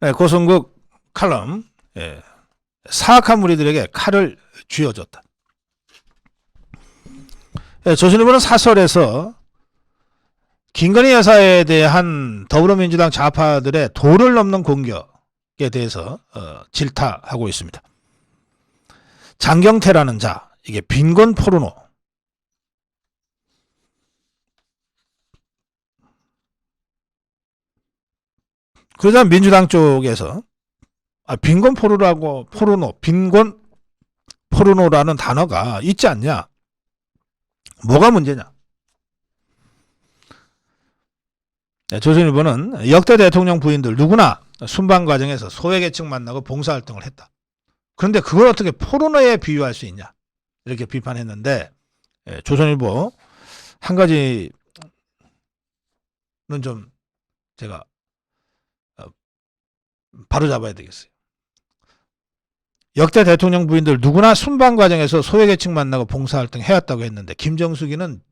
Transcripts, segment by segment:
네, 고성국 칼럼. 예, 사악한 무리들에게 칼을 쥐어줬다. 예, 조선일보는 사설에서 김건희 여사에 대한 더불어민주당 좌파들의 도를 넘는 공격에 대해서 질타하고 있습니다. 장경태라는 자, 이게 빈곤 포르노. 그러자 민주당 쪽에서 빈곤 빈곤 포르노라는 단어가 있지 않냐? 뭐가 문제냐? 조선일보는 역대 대통령 부인들 누구나 순방 과정에서 소외계층 만나고 봉사활동을 했다. 그런데 그걸 어떻게 포르노에 비유할 수 있냐? 이렇게 비판했는데 조선일보 한 가지는 좀 제가 바로 잡아야 되겠어요. 역대 대통령 부인들 누구나 순방 과정에서 소외계층 만나고 봉사활동 해왔다고 했는데 김정숙이는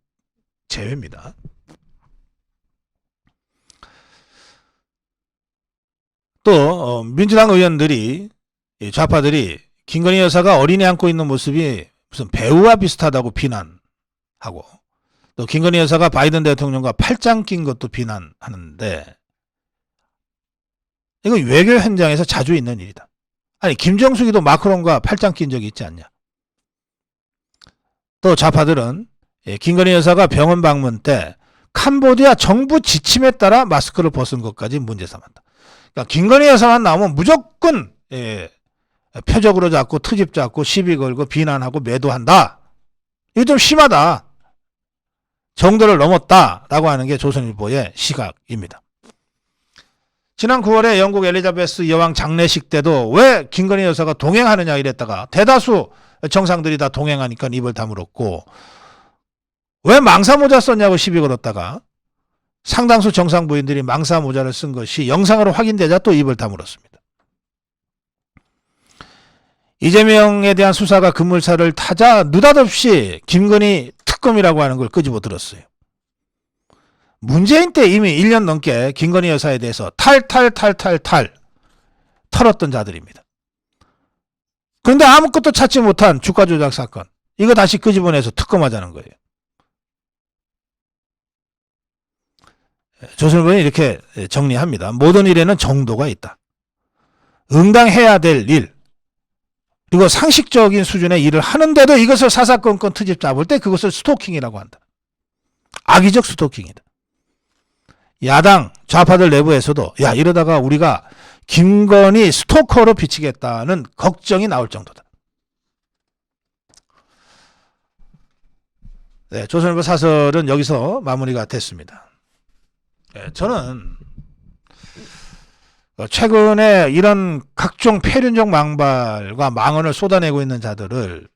제외입니다. 또 민주당 의원들이 좌파들이 김건희 여사가 어린애 안고 있는 모습이 무슨 배우와 비슷하다고 비난하고 또 김건희 여사가 바이든 대통령과 팔짱 낀 것도 비난하는데 이거 외교 현장에서 자주 있는 일이다. 아니 김정숙이도 마크롱과 팔짱 낀 적이 있지 않냐. 또 좌파들은 김건희 여사가 병원 방문 때 캄보디아 정부 지침에 따라 마스크를 벗은 것까지 문제 삼았다. 그러니까 김건희 여사만 나오면 무조건 표적으로 잡고 트집 잡고 시비 걸고 비난하고 매도한다. 이거 좀 심하다. 정도를 넘었다라고 하는 게 조선일보의 시각입니다. 지난 9월에 영국 엘리자베스 여왕 장례식 때도 왜 김건희 여사가 동행하느냐 이랬다가 대다수 정상들이 다 동행하니까 입을 다물었고 왜 망사 모자 썼냐고 시비 걸었다가 상당수 정상 부인들이 망사 모자를 쓴 것이 영상으로 확인되자 또 입을 다물었습니다. 이재명에 대한 수사가 급물살을 타자 느닷없이 김건희 특검이라고 하는 걸 끄집어 들었어요. 문재인 때 이미 1년 넘게 김건희 여사에 대해서 탈탈탈탈탈 털었던 자들입니다. 그런데 아무것도 찾지 못한 주가 조작 사건, 이거 다시 끄집어내서 특검하자는 거예요. 조선일보는 이렇게 정리합니다. 모든 일에는 정도가 있다. 응당해야 될 일, 그리고 상식적인 수준의 일을 하는데도 이것을 사사건건 트집 잡을 때 그것을 스토킹이라고 한다. 악의적 스토킹이다. 야당 좌파들 내부에서도 야 이러다가 우리가 김건희 스토커로 비치겠다는 걱정이 나올 정도다. 네, 조선일보 사설은 여기서 마무리가 됐습니다. 네, 저는 최근에 이런 각종 폐륜적 망발과 망언을 쏟아내고 있는 자들을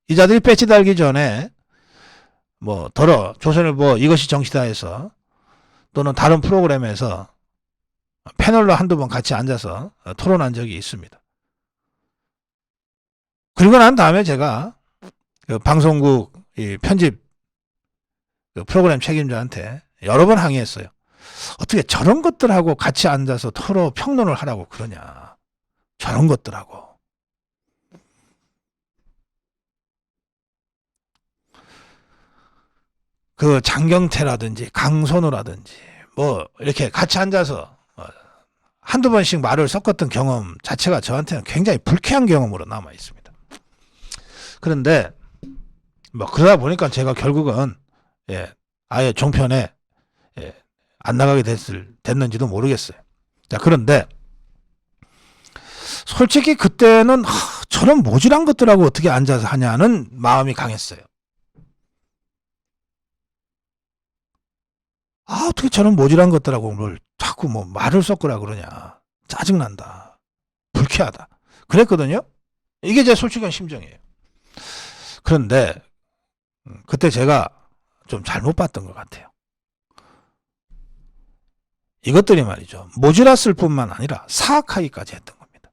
이 자들이 배치 달기 전에 조선일보 이것이 정치다에서 또는 다른 프로그램에서 패널로 한두 번 같이 앉아서 토론한 적이 있습니다. 그리고 난 다음에 제가 방송국 편집 프로그램 책임자한테 여러 번 항의했어요. 어떻게 저런 것들하고 같이 앉아서 평론을 하라고 그러냐. 저런 것들하고. 그 장경태라든지 강선우라든지 이렇게 같이 앉아서 한두 번씩 말을 섞었던 경험 자체가 저한테는 굉장히 불쾌한 경험으로 남아 있습니다. 그런데 그러다 보니까 제가 결국은 아예 종편에 안 나가게 됐는지도 모르겠어요. 자, 그런데 솔직히 그때는 저런 모질한 것들하고 어떻게 앉아서 하냐는 마음이 강했어요. 어떻게 저런 모질한 것들하고 자꾸 말을 섞으라 그러냐. 짜증난다. 불쾌하다. 그랬거든요. 이게 제 솔직한 심정이에요. 그런데 그때 제가 좀 잘못 봤던 것 같아요. 이것들이 말이죠. 모질았을 뿐만 아니라 사악하기까지 했던 겁니다.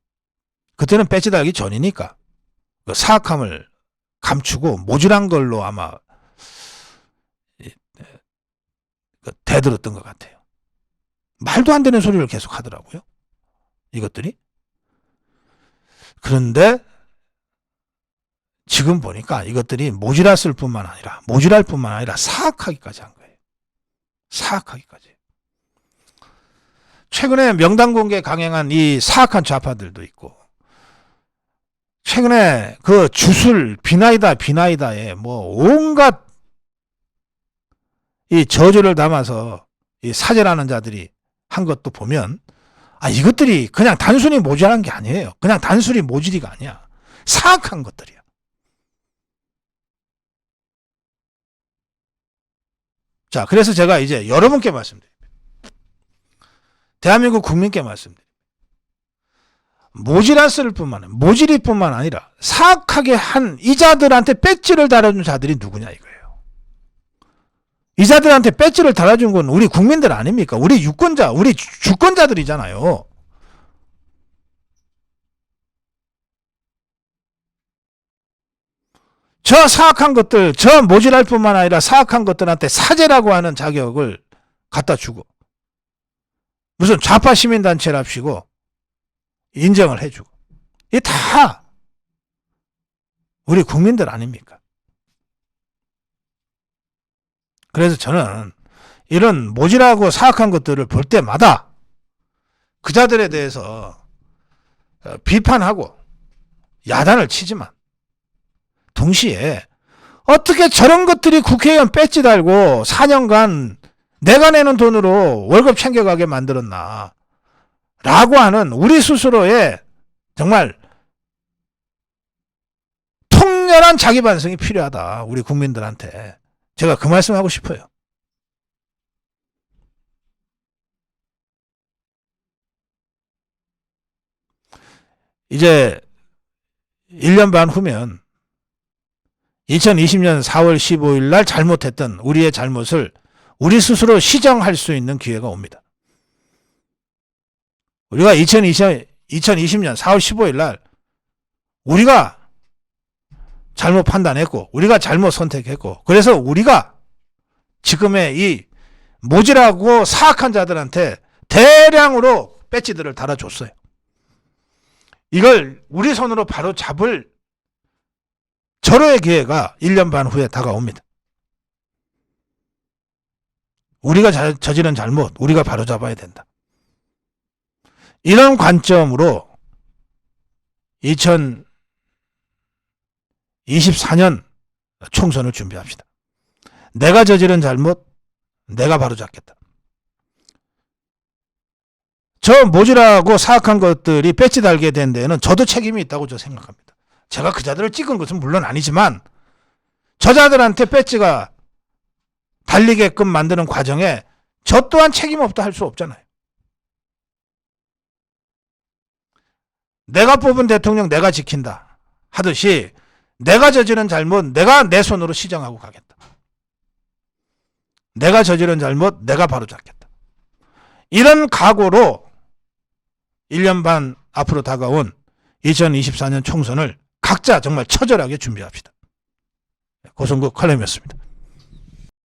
그때는 배지 달기 전이니까 그 사악함을 감추고 모질한 걸로 아마 대들었던 것 같아요. 말도 안 되는 소리를 계속 하더라고요. 이것들이. 그런데 지금 보니까 이것들이 모질할 뿐만 아니라 사악하기까지 한 거예요. 사악하기까지. 최근에 명단 공개 강행한 이 사악한 좌파들도 있고, 최근에 그 주술 비나이다에 뭐 온갖 이 저주를 담아서 이 사죄라는 자들이 한 것도 보면, 이것들이 그냥 단순히 모질한 게 아니에요. 그냥 단순히 모질이가 아니야. 사악한 것들이야. 자, 그래서 제가 이제 여러분께 말씀드립니다. 대한민국 국민께 말씀드립니다. 모질이 뿐만 아니라 사악하게 한 이 자들한테 배지를 달아준 자들이 누구냐 이거예요. 이 자들한테 배지를 달아준 건 우리 국민들 아닙니까? 우리 유권자, 우리 주권자들이잖아요. 저 사악한 것들, 저 모질할 뿐만 아니라 사악한 것들한테 사죄라고 하는 자격을 갖다 주고, 무슨 좌파 시민단체랍시고 인정을 해주고, 이 다 우리 국민들 아닙니까? 그래서 저는 이런 모질하고 사악한 것들을 볼 때마다 그 자들에 대해서 비판하고 야단을 치지만, 동시에 어떻게 저런 것들이 국회의원 배지 달고 4년간 내가 내는 돈으로 월급 챙겨가게 만들었나 라고 하는 우리 스스로의 정말 통렬한 자기 반성이 필요하다. 우리 국민들한테. 제가 그 말씀하고 싶어요. 이제 1년 반 후면 2020년 4월 15일 날 잘못했던 우리의 잘못을 우리 스스로 시정할 수 있는 기회가 옵니다. 우리가 2020년 4월 15일 날 우리가 잘못 판단했고, 우리가 잘못 선택했고, 그래서 우리가 지금의 이 모질하고 사악한 자들한테 대량으로 배지들을 달아줬어요. 이걸 우리 손으로 바로 잡을 절호의 기회가 1년 반 후에 다가옵니다. 우리가 저지른 잘못, 우리가 바로 잡아야 된다. 이런 관점으로 2024년 총선을 준비합시다. 내가 저지른 잘못, 내가 바로 잡겠다. 저 모질하고 사악한 것들이 배지 달게 된 데에는 저도 책임이 있다고 저 생각합니다. 제가 그 자들을 찍은 것은 물론 아니지만 저자들한테 배지가 달리게끔 만드는 과정에 저 또한 책임 없다 할 수 없잖아요. 내가 뽑은 대통령 내가 지킨다 하듯이 내가 저지른 잘못 내가 내 손으로 시정하고 가겠다. 내가 저지른 잘못 내가 바로 잡겠다. 이런 각오로 1년 반 앞으로 다가온 2024년 총선을 각자 정말 처절하게 준비합시다. 고성국 칼럼이었습니다.